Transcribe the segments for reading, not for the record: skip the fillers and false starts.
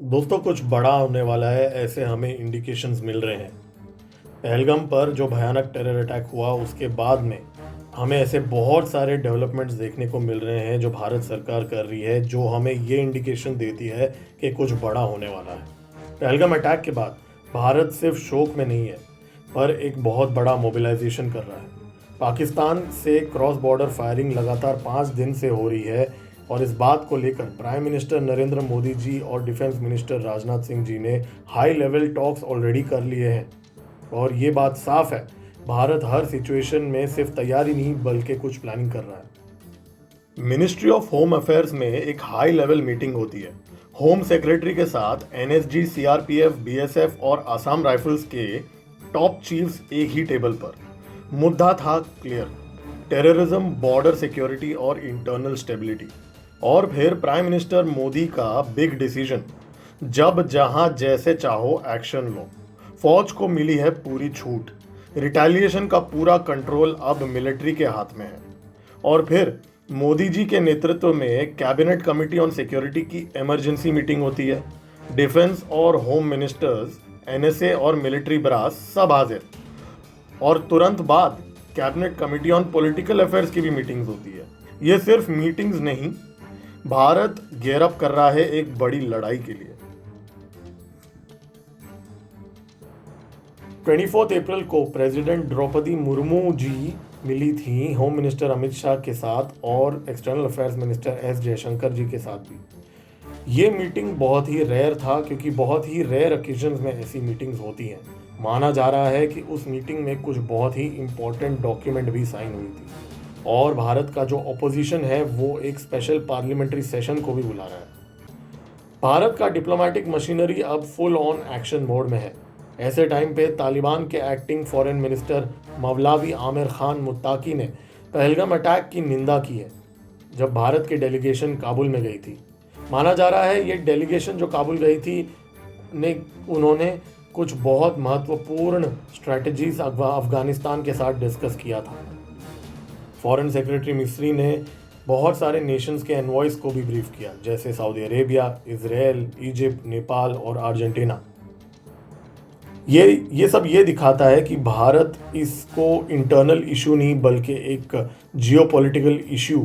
दोस्तों कुछ बड़ा होने वाला है ऐसे हमें इंडिकेशंस मिल रहे हैं। पहलगाम पर जो भयानक टेरर अटैक हुआ उसके बाद में हमें ऐसे बहुत सारे डेवलपमेंट्स देखने को मिल रहे हैं जो भारत सरकार कर रही है, जो हमें ये इंडिकेशन देती है कि कुछ बड़ा होने वाला है। पहलगाम अटैक के बाद भारत सिर्फ शोक में नहीं है पर एक बहुत बड़ा मोबिलाइजेशन कर रहा है। पाकिस्तान से क्रॉस बॉर्डर फायरिंग लगातार 5 दिन से हो रही है और इस बात को लेकर प्राइम मिनिस्टर नरेंद्र मोदी जी और डिफेंस मिनिस्टर राजनाथ सिंह जी ने हाई लेवल टॉक्स ऑलरेडी कर लिए हैं। और ये बात साफ है, भारत हर सिचुएशन में सिर्फ तैयारी नहीं बल्कि कुछ प्लानिंग कर रहा है। मिनिस्ट्री ऑफ होम अफेयर्स में एक हाई लेवल मीटिंग होती है। होम सेक्रेटरी के साथ एनएसजी, सीआरपीएफ, बीएसएफ और आसाम राइफल्स के टॉप चीफ्स एक ही टेबल पर। मुद्दा था क्लियर, टेररिज्म, बॉर्डर सिक्योरिटी और इंटरनल स्टेबिलिटी। और फिर प्राइम मिनिस्टर मोदी का बिग डिसीजन, जब जहां जैसे चाहो एक्शन लो। फौज को मिली है पूरी छूट, रिटेलिएशन का पूरा कंट्रोल अब मिलिट्री के हाथ में है। और फिर मोदी जी के नेतृत्व में कैबिनेट कमेटी ऑन सिक्योरिटी की इमरजेंसी मीटिंग होती है। डिफेंस और होम मिनिस्टर्स, एनएसए और मिलिट्री ब्रास सब हाजिर। और तुरंत बाद cabinet committee on political affairs की भी मीटिंग्स होती है। ये सिर्फ मीटिंग्स नहीं, भारत गेयर अप कर रहा है एक बड़ी लड़ाई के लिए। 24 अप्रैल को प्रेसिडेंट द्रौपदी मुर्मू जी मिली थी होम मिनिस्टर अमित शाह के साथ और external affairs minister S Jaishankar ji के साथ भी। ये मीटिंग बहुत ही रेयर था क्योंकि बहुत ही रेयर ओकेजन्स में ऐसी मीटिंग्स होती हैं। माना जा रहा है कि उस मीटिंग में कुछ बहुत ही इंपॉर्टेंट डॉक्यूमेंट भी साइन हुई थी और भारत का जो अपोजिशन है वो एक स्पेशल पार्लियामेंट्री सेशन को भी बुला रहा है। भारत का डिप्लोमेटिक मशीनरी अब फुल ऑन एक्शन मोड में है। ऐसे टाइम पे तालिबान के acting foreign minister Maulavi Amir Khan Muttaqi ने पहलगाम अटैक की निंदा की है जब भारत की डेलीगेशन काबुल में गई थी। माना जा रहा है ये डेलीगेशन जो काबुल गई थी उन्होंने कुछ बहुत महत्वपूर्ण स्ट्रेटजीज अफगानिस्तान के साथ डिस्कस किया था। फॉरेन सेक्रेटरी मिस्री ने बहुत सारे नेशंस के एनवॉइस को भी ब्रीफ किया, जैसे Saudi Arabia, Israel, Egypt, Nepal और अर्जेंटीना। ये सब ये दिखाता है कि भारत इसको इंटरनल इशू नहीं बल्कि एक जियोपॉलिटिकल इशू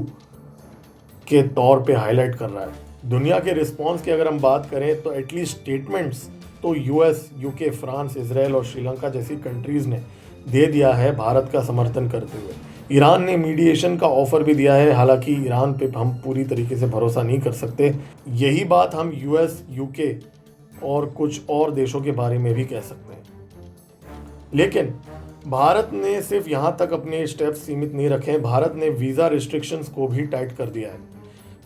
के तौर पे हाईलाइट कर रहा है। दुनिया के रिस्पांस की अगर हम बात करें तो एटलीस्ट स्टेटमेंट्स तो यूएस, यूके, फ्रांस, इजराइल और श्रीलंका जैसी कंट्रीज ने दे दिया है भारत का समर्थन करते हुए। ईरान ने मीडिएशन का ऑफर भी दिया है, हालांकि ईरान पे हम पूरी तरीके से भरोसा नहीं कर सकते। यही बात हम यूएस, यूके और कुछ और देशों के बारे में भी कह सकते हैं। लेकिन भारत ने सिर्फ यहाँ तक अपने स्टेप्स सीमित नहीं रखे हैं, भारत ने वीज़ा रिस्ट्रिक्शंस को भी टाइट कर दिया है।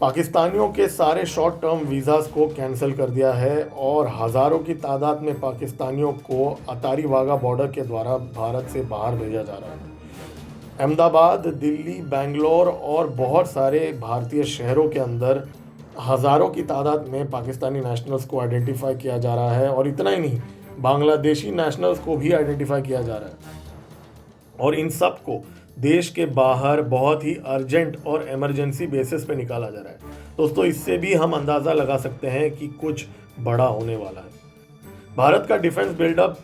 पाकिस्तानियों के सारे शॉर्ट टर्म वीज़ास को कैंसिल कर दिया है और हज़ारों की तादाद में पाकिस्तानियों को अतारी वाघा बॉर्डर के द्वारा भारत से बाहर भेजा जा रहा है। अहमदाबाद, दिल्ली, बेंगलोर और बहुत सारे भारतीय शहरों के अंदर हज़ारों की तादाद में पाकिस्तानी नेशनल्स को आइडेंटिफाई किया जा रहा है। और इतना ही नहीं, बांग्लादेशी नेशनल्स को भी आइडेंटिफाई किया जा रहा है। और इन सब को देश के बाहर बहुत ही अर्जेंट और इमरजेंसी बेसिस पे निकाला जा रहा है। दोस्तों, इससे भी हम अंदाज़ा लगा सकते हैं कि कुछ बड़ा होने वाला है। भारत का डिफेंस बिल्डअप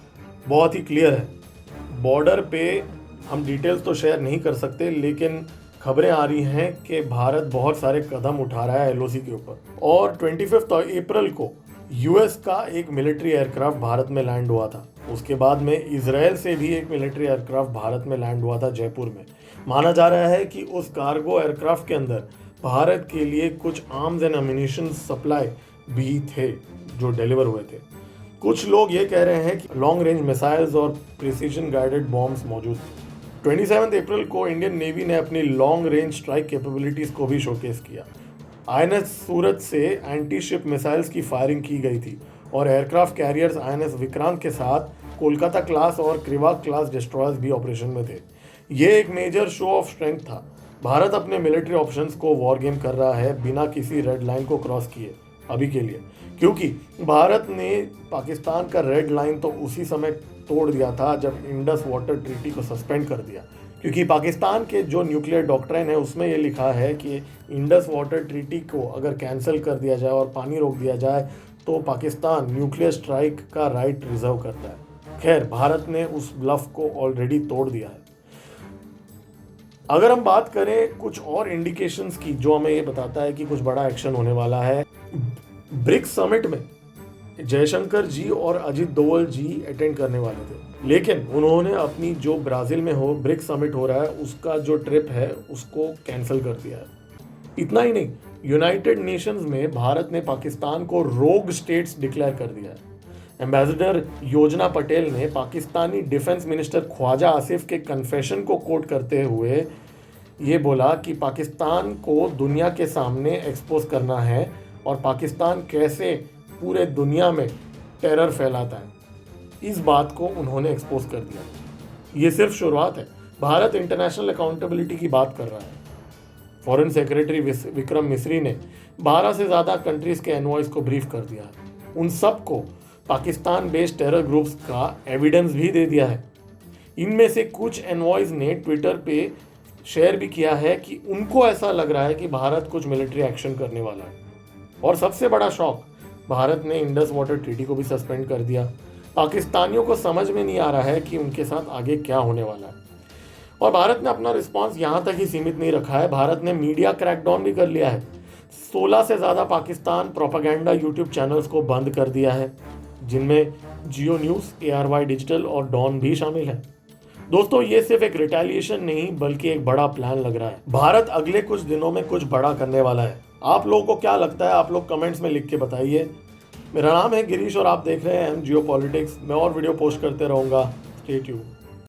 बहुत ही क्लियर है। बॉर्डर पे हम डिटेल्स तो शेयर नहीं कर सकते, लेकिन खबरें आ रही हैं कि भारत बहुत सारे कदम उठा रहा है एलओसी के ऊपर। और 25 अप्रैल को यूएस का एक मिलिट्री एयरक्राफ्ट भारत में लैंड हुआ था। उसके बाद में इजराइल से भी एक मिलिट्री एयरक्राफ्ट भारत में लैंड हुआ था जयपुर में। माना जा रहा है कि उस कार्गो एयरक्राफ्ट के अंदर भारत के लिए कुछ आर्म्स एंड एम्यूनिशन सप्लाई भी थे जो डिलीवर हुए थे। कुछ लोग ये कह रहे हैं कि लॉन्ग रेंज मिसाइल्स और प्रिसीजन गाइडेड बॉम्ब्स मौजूद थे। 27 अप्रैल को इंडियन नेवी ने अपनी लॉन्ग रेंज स्ट्राइक कैपेबिलिटीज़ को भी शोकेस किया। आईएनएस सूरत से एंटी शिप मिसाइल्स की फायरिंग की गई थी और एयरक्राफ्ट कैरियर्स आईएनएस विक्रांत के साथ कोलकाता क्लास और क्रिवा क्लास डिस्ट्रॉयर्स भी ऑपरेशन में थे। ये एक मेजर शो ऑफ स्ट्रेंथ था। भारत अपने मिलिट्री ऑप्शंस को वॉर गेम कर रहा है बिना किसी रेड लाइन को क्रॉस किए अभी के लिए, क्योंकि भारत ने पाकिस्तान का रेड लाइन तो उसी समय तोड़ दिया था जब इंडस वाटर ट्रीटी को सस्पेंड कर दिया। क्योंकि पाकिस्तान के जो न्यूक्लियर डॉक्ट्राइन है उसमें ये लिखा है कि इंडस वाटर ट्रीटी को अगर कैंसिल कर दिया जाए और पानी रोक दिया जाए तो पाकिस्तान न्यूक्लियर स्ट्राइक का राइट रिजर्व करता है। खैर, भारत ने उस ब्लफ को ऑलरेडी तोड़ दिया है। अगर हम बात करें कुछ और इंडिकेशंस की जो हमें ये बताता है कि कुछ बड़ा एक्शन होने वाला है, ब्रिक्स समिट में जयशंकर जी और अजित डोवल जी अटेंड करने वाले थे, लेकिन उन्होंने अपनी जो ब्राजील में ब्रिक्स समिट हो रहा है उसका जो ट्रिप है उसको कैंसिल कर दिया है। इतना ही नहीं, यूनाइटेड नेशंस में भारत ने पाकिस्तान को रोग स्टेट्स डिक्लेयर कर दिया है। एम्बेसडर योजना पटेल ने पाकिस्तानी डिफेंस मिनिस्टर ख्वाजा आसिफ के कन्फेशन को कोट करते हुए ये बोला कि पाकिस्तान को दुनिया के सामने एक्सपोज करना है और पाकिस्तान कैसे पूरे दुनिया में टेरर फैलाता है, इस बात को उन्होंने एक्सपोज कर दिया। ये सिर्फ शुरुआत है। भारत इंटरनेशनल अकाउंटेबिलिटी की बात कर रहा है। फॉरेन सेक्रेटरी विक्रम मिस्री ने 12 से ज़्यादा कंट्रीज के एनवॉइस को ब्रीफ कर दिया है। उन सब को पाकिस्तान बेस्ड टेरर ग्रुप्स का एविडेंस भी दे दिया है। इनमें से कुछ एनवॉइस ने ट्विटर पे शेयर भी किया है कि उनको ऐसा लग रहा है कि भारत कुछ मिलिट्री एक्शन करने वाला है। और सबसे बड़ा शॉक, भारत ने इंडस वाटर ट्रीटी को भी सस्पेंड कर दिया। पाकिस्तानियों को समझ में नहीं आ रहा है कि उनके साथ आगे क्या होने वाला है। और भारत ने अपना रिस्पांस यहाँ तक ही सीमित नहीं रखा है, भारत ने मीडिया क्रैकडाउन भी कर लिया है। 16 से ज़्यादा पाकिस्तान प्रोपागेंडा यूट्यूब चैनल्स को बंद कर दिया है, जिनमें जियो न्यूज़, ARY डिजिटल और डॉन भी शामिल है। दोस्तों, ये सिर्फ एक रिटेलिएशन नहीं बल्कि एक बड़ा प्लान लग रहा है। भारत अगले कुछ दिनों में कुछ बड़ा करने वाला है। आप लोगों को क्या लगता है? आप लोग कमेंट्स में लिख के बताइए। मेरा नाम है गिरीश और आप देख रहे हैं जियो पॉलिटिक्स। मैं और वीडियो पोस्ट करते रहूँगा। Stay tuned.